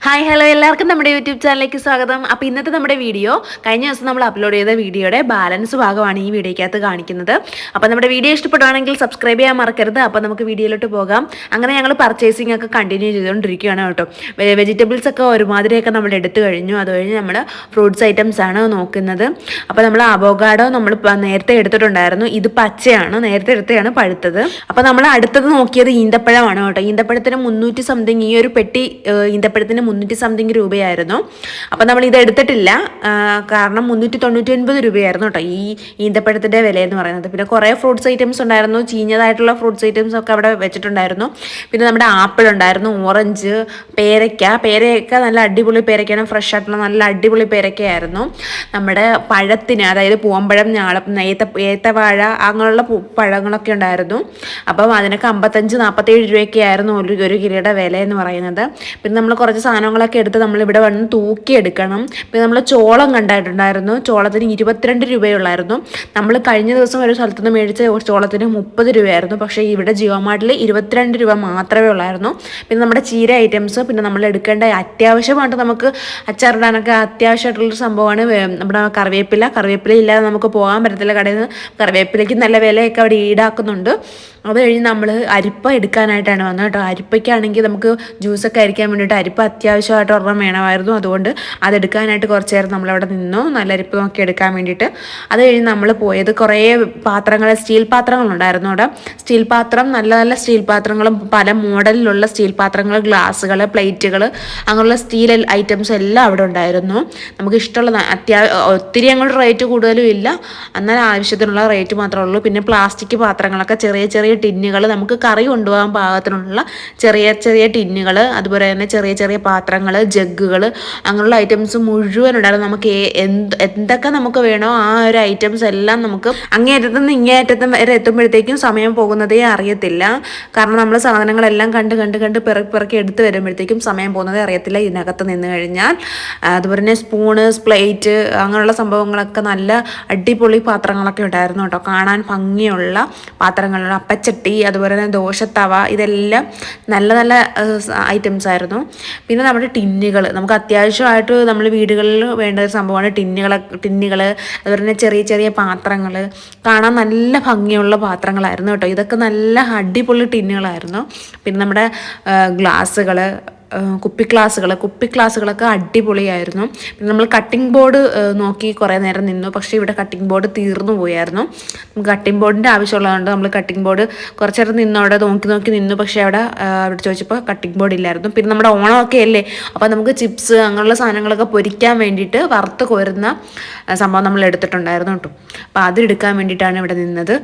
Hi hello എല്ലാവർക്കും നമ്മുടെ YouTube ചാനലിലേക്ക് സ്വാഗതം. അപ്പോൾ ഇന്നത്തെ നമ്മുടെ വീഡിയോ കഴിഞ്ഞ ദിവസം നമ്മൾ അപ്ലോഡ് ചെയ്ത വീഡിയോയുടെ ബാലൻസ് ഭാഗമാണ് ഈ വീഡിയോയ്ക്കകത്ത് കാണിക്കുന്നത്. അപ്പോൾ നമ്മുടെ വീഡിയോ ഇഷ്ടപ്പെടുവാണെങ്കിൽ സബ്സ്ക്രൈബ് ചെയ്യാൻ മറക്കരുത്. അപ്പോൾ നമുക്ക് വീഡിയോയിലോട്ട് പോകാം. അങ്ങനെ ഞങ്ങൾ പർച്ചേസിംഗ് ഒക്കെ കണ്ടിന്യൂ ചെയ്തുകൊണ്ടിരിക്കുകയാണ് കേട്ടോ. വെജിറ്റബിൾസ് ഒക്കെ ഒരുമാതിരിയൊക്കെ നമ്മൾ എടുത്തു കഴിഞ്ഞു. അത് കഴിഞ്ഞ് നമ്മൾ ഫ്രൂട്ട്സ് ഐറ്റംസ് ആണ് നോക്കുന്നത്. അപ്പോൾ നമ്മൾ അവോക്കാഡോ നമ്മൾ നേരത്തെ എടുത്തിട്ടുണ്ടായിരുന്നു. ഇത് പച്ചയാണ്, നേരത്തെ എടുത്തതാണ് പഴുത്തത്. അപ്പോൾ നമ്മൾ അടുത്തത് നോക്കിയത് ഈന്തപ്പഴമാണ് കേട്ടോ. ഈന്തപ്പഴത്തിന് 300 സംതിങ്, ഈ ഒരു പെട്ടി ഈന്തപ്പഴത്തിന് 300 സംതിങ് രൂപയായിരുന്നു. അപ്പോൾ നമ്മൾ ഇത് എടുത്തിട്ടില്ല, കാരണം 399 രൂപയായിരുന്നു കേട്ടോ ഈ ഈന്തപ്പഴത്തിൻ്റെ വില എന്ന് പറയുന്നത്. പിന്നെ കുറേ ഫ്രൂട്ട്സ് ഐറ്റംസ് ഉണ്ടായിരുന്നു, ചീഞ്ഞതായിട്ടുള്ള ഫ്രൂട്ട്സ് ഐറ്റംസ് ഒക്കെ അവിടെ വെച്ചിട്ടുണ്ടായിരുന്നു. പിന്നെ നമ്മുടെ ആപ്പിൾ ഉണ്ടായിരുന്നു, ഓറഞ്ച്, പേരയൊക്കെ നല്ല അടിപൊളി പേരയ്ക്കാണ്, ഫ്രഷ് ആയിട്ടുള്ള നല്ല അടിപൊളി പേരയ്ക്കയായിരുന്നു. നമ്മുടെ പഴത്തിന്, അതായത് പൂവമ്പഴം, ഏത്തവാഴ അങ്ങനെയുള്ള പഴങ്ങളൊക്കെ ഉണ്ടായിരുന്നു. അപ്പം അതിനൊക്കെ 55-47 രൂപയൊക്കെ ആയിരുന്നു ഒരു കിലോയുടെ വില എന്ന് പറയുന്നത്. പിന്നെ നമ്മൾ കുറച്ച് സാധനങ്ങളൊക്കെ എടുത്ത് നമ്മളിവിടെ വന്ന് തൂക്കിയെടുക്കണം. പിന്നെ നമ്മൾ ചോളം കണ്ടായിട്ടുണ്ടായിരുന്നു, ചോളത്തിന് 22 രൂപയുള്ളായിരുന്നു. നമ്മൾ കഴിഞ്ഞ ദിവസം ഒരു സ്ഥലത്ത് നിന്ന് മേടിച്ച ചോളത്തിന് 30 രൂപയായിരുന്നു. പക്ഷേ ഇവിടെ ജിയോ മാർട്ടിൽ 22 രൂപ മാത്രമേ ഉള്ളായിരുന്നു. പിന്നെ നമ്മുടെ ചീര ഐറ്റംസ്, പിന്നെ നമ്മൾ എടുക്കേണ്ട അത്യാവശ്യമായിട്ട് നമുക്ക് അച്ചാറിടാനൊക്കെ അത്യാവശ്യമായിട്ടുള്ളൊരു സംഭവമാണ് നമ്മുടെ കറിവേപ്പില ഇല്ലാതെ നമുക്ക് പോകാൻ പറ്റത്തില്ല കടയിൽ നിന്ന്. കറിവേപ്പിലയ്ക്ക് നല്ല വിലയൊക്കെ അവിടെ ഈടാക്കുന്നുണ്ട്. അത് കഴിഞ്ഞ് നമ്മൾ അരിപ്പ എടുക്കാനായിട്ടാണ് വന്നത് കേട്ടോ. അരിപ്പയ്ക്കാണെങ്കിൽ നമുക്ക് ജ്യൂസൊക്കെ അരിക്കാൻ വേണ്ടിയിട്ട് അരിപ്പ അത്യാവശ്യമായിട്ട് ഒരെണ്ണം വേണമായിരുന്നു. അതുകൊണ്ട് അതെടുക്കാനായിട്ട് കുറച്ച് നേരം നമ്മളവിടെ നിന്നു, നല്ല അരിപ്പ നോക്കി എടുക്കാൻ വേണ്ടിയിട്ട്. അത് കഴിഞ്ഞ് നമ്മൾ പോയത് കുറേ പാത്രങ്ങൾ, സ്റ്റീൽ പാത്രങ്ങളുണ്ടായിരുന്നു അവിടെ. സ്റ്റീൽ പാത്രം, നല്ല നല്ല സ്റ്റീൽ പാത്രങ്ങളും പല മോഡലിലുള്ള സ്റ്റീൽ പാത്രങ്ങൾ, ഗ്ലാസ്സുകൾ, പ്ലേറ്റുകൾ, അങ്ങനെയുള്ള സ്റ്റീൽ ഐറ്റംസ് എല്ലാം അവിടെ ഉണ്ടായിരുന്നു. നമുക്ക് ഇഷ്ടമുള്ള ഒത്തിരി അങ്ങോട്ട് റേറ്റ് കൂടുതലും ഇല്ല, എന്നാൽ ആവശ്യത്തിനുള്ള റേറ്റ് മാത്രമേ ഉള്ളൂ. പിന്നെ പ്ലാസ്റ്റിക് പാത്രങ്ങളൊക്കെ, ചെറിയ ചെറിയ ടിന്നുകൾ, നമുക്ക് കറി കൊണ്ടുപോകാൻ പാകത്തിനുള്ള ചെറിയ ചെറിയ ടിന്നുകൾ, അതുപോലെ തന്നെ ചെറിയ ചെറിയ പാത്രങ്ങൾ, ജഗ്ഗുകൾ, അങ്ങനെയുള്ള ഐറ്റംസ് മുഴുവൻ ഉണ്ടായിരുന്നു. നമുക്ക് എന്തൊക്കെ നമുക്ക് വേണോ ആ ഒരു ഐറ്റംസ് എല്ലാം നമുക്ക് അങ്ങേയറ്റത്തു നിന്ന് ഇങ്ങേയറ്റത്തും വരെ എത്തുമ്പോഴത്തേക്കും സമയം പോകുന്നതേ അറിയത്തില്ല. കാരണം നമ്മൾ സാധനങ്ങളെല്ലാം കണ്ട് പിറക്കി എടുത്ത് വരുമ്പോഴത്തേക്കും സമയം പോകുന്നതേ അറിയത്തില്ല ഇതിനകത്ത് നിന്ന് കഴിഞ്ഞാൽ. അതുപോലെ തന്നെ സ്പൂണ്, പ്ലേറ്റ്, അങ്ങനെയുള്ള സംഭവങ്ങളൊക്കെ നല്ല അടിപൊളി പാത്രങ്ങളൊക്കെ ഉണ്ടായിരുന്നു കേട്ടോ. കാണാൻ ഭംഗിയുള്ള പാത്രങ്ങളുള്ള അപ്പച്ചട്ടി, അതുപോലെ തന്നെ ദോശത്തവ, ഇതെല്ലാം നല്ല നല്ല ഐറ്റംസ് ആയിരുന്നു. പിന്നെ നമ്മുടെ ടിന്നുകൾ, നമുക്ക് അത്യാവശ്യമായിട്ട് നമ്മൾ വീടുകളിൽ വേണ്ട ഒരു സംഭവമാണ് ടിന്നുകൾ. അതുപോലെ തന്നെ ചെറിയ ചെറിയ പാത്രങ്ങൾ, കാണാൻ നല്ല ഭംഗിയുള്ള പാത്രങ്ങളായിരുന്നു കേട്ടോ. ഇതൊക്കെ നല്ല അടിപൊളി ടിന്നുകളായിരുന്നു. പിന്നെ നമ്മുടെ ഗ്ലാസ്സുകൾ, കുപ്പി ഗ്ലാസ്സുകളൊക്കെ അടിപൊളിയായിരുന്നു. പിന്നെ നമ്മൾ കട്ടിംഗ് ബോർഡ് നോക്കി കുറേ നേരം നിന്നു. പക്ഷേ ഇവിടെ കട്ടിംഗ് ബോർഡ് തീർന്നു പോയായിരുന്നു. നമുക്ക് കട്ടിംഗ് ബോർഡിൻ്റെ ആവശ്യമുള്ളതുകൊണ്ട് നമ്മൾ കട്ടിംഗ് ബോർഡ് കുറച്ച് നേരം നിന്നു, അവിടെ നോക്കി നിന്നു. പക്ഷേ അവിടെ ചോദിച്ചപ്പോൾ കട്ടിംഗ് ബോർഡ് ഇല്ലായിരുന്നു. പിന്നെ നമ്മുടെ ഓണമൊക്കെ അല്ലേ, അപ്പോൾ നമുക്ക് ചിപ്സ് അങ്ങനെയുള്ള സാധനങ്ങളൊക്കെ പൊരിക്കാൻ വേണ്ടിയിട്ട് വറുത്ത് കോരുന്ന സംഭവം നമ്മൾ എടുത്തിട്ടുണ്ടായിരുന്നു കേട്ടോ. അപ്പോൾ അതെടുക്കാൻ വേണ്ടിയിട്ടാണ് ഇവിടെ നിന്നത്.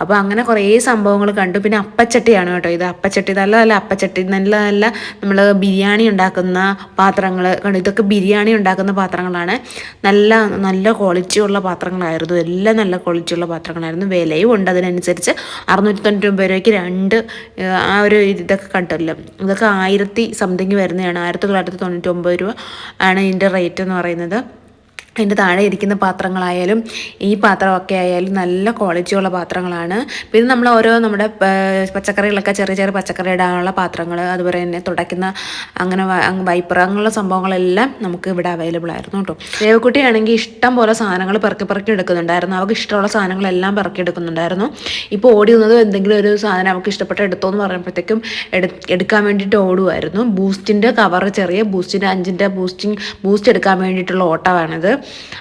അപ്പോൾ അങ്ങനെ കുറേ സംഭവങ്ങൾ കണ്ടു. പിന്നെ അപ്പച്ചട്ടിയാണ് കേട്ടോ ഇത്. അപ്പച്ചട്ടി, നല്ല നല്ല അപ്പച്ചട്ടി, നല്ല നല്ല നമ്മൾ ബിരിയാണി ഉണ്ടാക്കുന്ന പാത്രങ്ങൾ കണ്ടു. ഇതൊക്കെ ബിരിയാണി ഉണ്ടാക്കുന്ന പാത്രങ്ങളാണ്. നല്ല നല്ല ക്വാളിറ്റിയുള്ള പാത്രങ്ങളായിരുന്നു, എല്ലാം നല്ല ക്വാളിറ്റിയുള്ള പാത്രങ്ങളായിരുന്നു. വിലയും ഉണ്ട് അതിനനുസരിച്ച്. 699 രൂപയ്ക്ക് 2 ആ ഒരു ഇതൊക്കെ കണ്ടല്ലോ. ഇതൊക്കെ 1000 സംതിങ് വരുന്നതാണ്. 1999 രൂപ ആണ് ഇതിൻ്റെ റേറ്റ് എന്ന് പറയുന്നത്. അതിൻ്റെ താഴെ ഇരിക്കുന്ന പാത്രങ്ങളായാലും ഈ പാത്രമൊക്കെ ആയാലും നല്ല ക്വാളിറ്റിയുള്ള പാത്രങ്ങളാണ്. പിന്നെ നമ്മൾ നമ്മുടെ പച്ചക്കറികളൊക്കെ, ചെറിയ ചെറിയ പച്ചക്കറി ഇടാനുള്ള പാത്രങ്ങൾ, അതുപോലെ തന്നെ തുടയ്ക്കുന്ന അങ്ങനെ വൈപ്പർ, അങ്ങനെയുള്ള സംഭവങ്ങളെല്ലാം നമുക്ക് ഇവിടെ അവൈലബിൾ ആയിരുന്നു കേട്ടോ. ദേവക്കുട്ടിയാണെങ്കിൽ ഇഷ്ടം പോലെ സാധനങ്ങൾ പെറുക്കി എടുക്കുന്നുണ്ടായിരുന്നു. അവർക്ക് ഇഷ്ടമുള്ള സാധനങ്ങളെല്ലാം പെറുക്കി എടുക്കുന്നുണ്ടായിരുന്നു. ഇപ്പോൾ ഓടി വന്നത് എന്തെങ്കിലും ഒരു സാധനം അവർക്ക് ഇഷ്ടപ്പെട്ട് എടുത്തോ എന്ന് പറയുമ്പോഴത്തേക്കും എടുക്കാൻ വേണ്ടിയിട്ട് ഓടുമായിരുന്നു. ബൂസ്റ്റിൻ്റെ കവർ, ചെറിയ ബൂസ്റ്റിൻ്റെ 5ൻ്റെ ബൂസ്റ്റ് എടുക്കാൻ വേണ്ടിയിട്ടുള്ള ഓട്ടമാണിത്.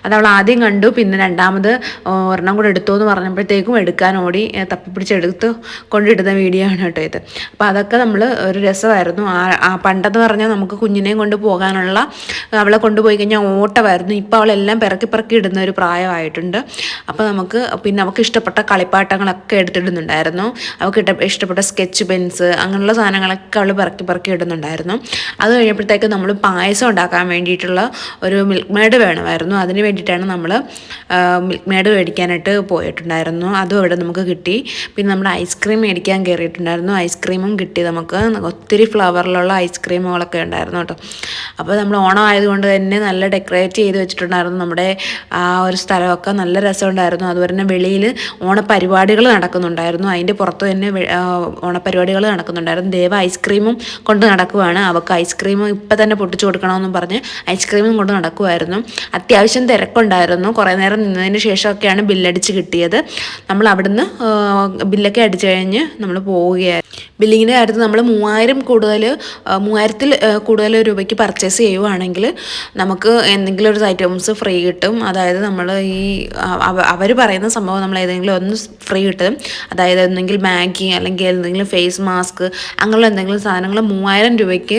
അത് അവൾ ആദ്യം കണ്ടു. പിന്നെ രണ്ടാമത് ഒരെണ്ണം കൂടെ എടുത്തു എന്ന് പറഞ്ഞപ്പോഴത്തേക്കും എടുക്കാൻ ഓടി തപ്പിപ്പിടിച്ചെടുത്ത് കൊണ്ടിടുന്ന വീഡിയോ ആണ് കേട്ടോ ഇത്. അപ്പോൾ അതൊക്കെ നമ്മൾ ഒരു രസമായിരുന്നു. പണ്ടെന്ന് പറഞ്ഞാൽ നമുക്ക് കുഞ്ഞിനെയും കൊണ്ട് പോകാനുള്ള, അവളെ കൊണ്ടുപോയി കഴിഞ്ഞാൽ ഓട്ടമായിരുന്നു. ഇപ്പോൾ അവളെല്ലാം പിറക്കി ഇടുന്ന ഒരു പ്രായമായിട്ടുണ്ട്. അപ്പോൾ നമുക്ക് ഇഷ്ടപ്പെട്ട കളിപ്പാട്ടങ്ങളൊക്കെ എടുത്തിടുന്നുണ്ടായിരുന്നു. അവൾക്ക് ഇഷ്ടപ്പെട്ട സ്കെച്ച് പെൻസ്, അങ്ങനെയുള്ള സാധനങ്ങളൊക്കെ അവൾ പിറക്കി ഇടുന്നുണ്ടായിരുന്നു. അത് കഴിഞ്ഞപ്പോഴത്തേക്കും നമ്മൾ പായസം ഉണ്ടാക്കാൻ വേണ്ടിയിട്ടുള്ള ഒരു മിൽക്ക് മെയ്ഡ് വേണമായിരുന്നു. ഉണ്ടായിരുന്നു. അതിന് വേണ്ടിയിട്ടാണ് നമ്മൾ മിൽക്ക് മെയ്ഡ് മേടിക്കാനായിട്ട് പോയിട്ടുണ്ടായിരുന്നു. അതും അവിടെ നമുക്ക് കിട്ടി. പിന്നെ നമ്മൾ ഐസ്ക്രീം മേടിക്കാൻ കയറിയിട്ടുണ്ടായിരുന്നു. ഐസ്ക്രീമും കിട്ടി നമുക്ക്. ഒത്തിരി ഫ്ലവറിലുള്ള ഐസ്ക്രീമുകളൊക്കെ ഉണ്ടായിരുന്നു കേട്ടോ. അപ്പോൾ നമ്മൾ ഓണം ആയതുകൊണ്ട് തന്നെ നല്ല ഡെക്കറേറ്റ് ചെയ്ത് വെച്ചിട്ടുണ്ടായിരുന്നു. നമ്മുടെ ആ ഒരു സ്ഥലമൊക്കെ നല്ല രസമുണ്ടായിരുന്നു. അതുപോലെ തന്നെ വെളിയിൽ ഓണപ്പരിപാടികൾ നടക്കുന്നുണ്ടായിരുന്നു. അതിൻ്റെ പുറത്ത് തന്നെ ഓണപ്പരിപാടികൾ നടക്കുന്നുണ്ടായിരുന്നു. ദേവ ഐസ്ക്രീമും കൊണ്ട് നടക്കുവാണ്. അവൾക്ക് ഐസ്ക്രീം ഇപ്പം തന്നെ പൊട്ടിച്ചു കൊടുക്കണമെന്നും പറഞ്ഞ് ഐസ്ക്രീമും കൊണ്ട് നടക്കുമായിരുന്നു. അത്യാവശ്യം തിരക്കുണ്ടായിരുന്നു. കുറേ നേരം നിന്നതിന് ശേഷമൊക്കെയാണ് ബില്ലടിച്ച് കിട്ടിയത്. നമ്മൾ അവിടുന്ന് ബില്ലൊക്കെ അടിച്ചു കഴിഞ്ഞ് നമ്മൾ പോവുകയായിരുന്നു. ബില്ലിങ്ങിൻ്റെ കാര്യത്തിൽ നമ്മൾ 3000ത്തിൽ കൂടുതൽ രൂപയ്ക്ക് പർച്ചേസ് ചെയ്യുവാണെങ്കിൽ നമുക്ക് എന്തെങ്കിലും ഒരു ഐറ്റംസ് ഫ്രീ കിട്ടും. അതായത് നമ്മൾ ഈ അവർ പറയുന്ന സംഭവം നമ്മൾ ഏതെങ്കിലും ഒന്ന് ഫ്രീ കിട്ടും. അതായത് എന്തെങ്കിലും മാഗി അല്ലെങ്കിൽ എന്തെങ്കിലും ഫേസ് മാസ്ക് അങ്ങനെയുള്ള എന്തെങ്കിലും സാധനങ്ങൾ 3000 രൂപയ്ക്ക്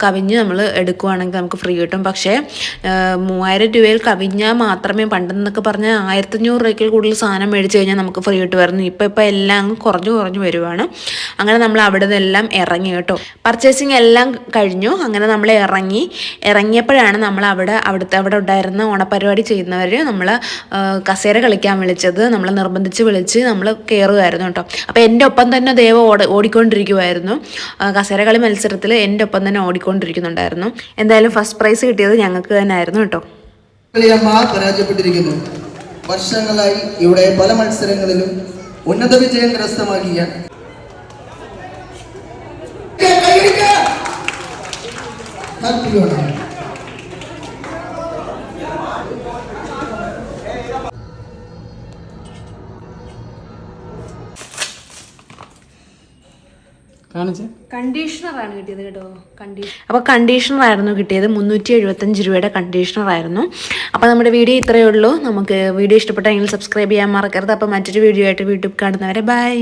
കവിഞ്ഞ് നമ്മൾ എടുക്കുവാണെങ്കിൽ നമുക്ക് ഫ്രീ കിട്ടും. പക്ഷേ 3000 രൂപയിൽ കവിഞ്ഞാൽ മാത്രമേ പണ്ടെന്നൊക്കെ പറഞ്ഞാൽ 1500 രൂപയ്ക്ക് കൂടുതൽ സാധനം മേടിച്ച് കഴിഞ്ഞാൽ നമുക്ക് ഫ്രീ കിട്ടുമായിരുന്നു. ഇപ്പോൾ എല്ലാം കുറഞ്ഞു വരുവാണ്. അങ്ങനെ നമ്മൾ അവിടെ നിന്നെല്ലാം ഇറങ്ങി കേട്ടോ. പർച്ചേസിങ് എല്ലാം കഴിഞ്ഞു. അങ്ങനെ നമ്മൾ ഇറങ്ങിയപ്പോഴാണ് നമ്മൾ അവിടെ ഉണ്ടായിരുന്ന ഓണപ്പരിപാടി ചെയ്യുന്നവർ നമ്മൾ കസേര കളിക്കാൻ വിളിച്ചത്. നമ്മൾ നിർബന്ധിച്ച് വിളിച്ച് നമ്മൾ കയറുമായിരുന്നു കേട്ടോ. അപ്പോൾ എൻ്റെ ഒപ്പം തന്നെ ദേവ ഓടിക്കൊണ്ടിരിക്കുമായിരുന്നു. കസേര കളി മത്സരത്തിൽ എൻ്റെ ഒപ്പം തന്നെ ഓടിക്കൊണ്ടിരിക്കുന്നുണ്ടായിരുന്നു. എന്തായാലും ഫസ്റ്റ് പ്രൈസ് കിട്ടിയത് ഞങ്ങൾക്ക് തന്നെ ആയിരുന്നു കേട്ടോ. പരാജയപ്പെട്ടിരിക്കുന്നു. വർഷങ്ങളായി ഇവിടെ പല മത്സരങ്ങളിലും ഉന്നത വിജയം കരസ്ഥമാക്കിയ കണ്ടീഷണറാണ് കിട്ടിയത് കേട്ടോ. അപ്പോൾ കണ്ടീഷണറായിരുന്നു കിട്ടിയത്. 375 രൂപയുടെ കണ്ടീഷണറായിരുന്നു. അപ്പോൾ നമ്മുടെ വീഡിയോ ഇത്രയേ ഉള്ളൂ. നമുക്ക് വീഡിയോ ഇഷ്ടപ്പെട്ടെങ്കിൽ സബ്സ്ക്രൈബ് ചെയ്യാൻ മറക്കരുത്. അപ്പോൾ മറ്റൊരു വീഡിയോ ആയിട്ട് യൂട്യൂബ് കാണുന്നവരെ ബൈ.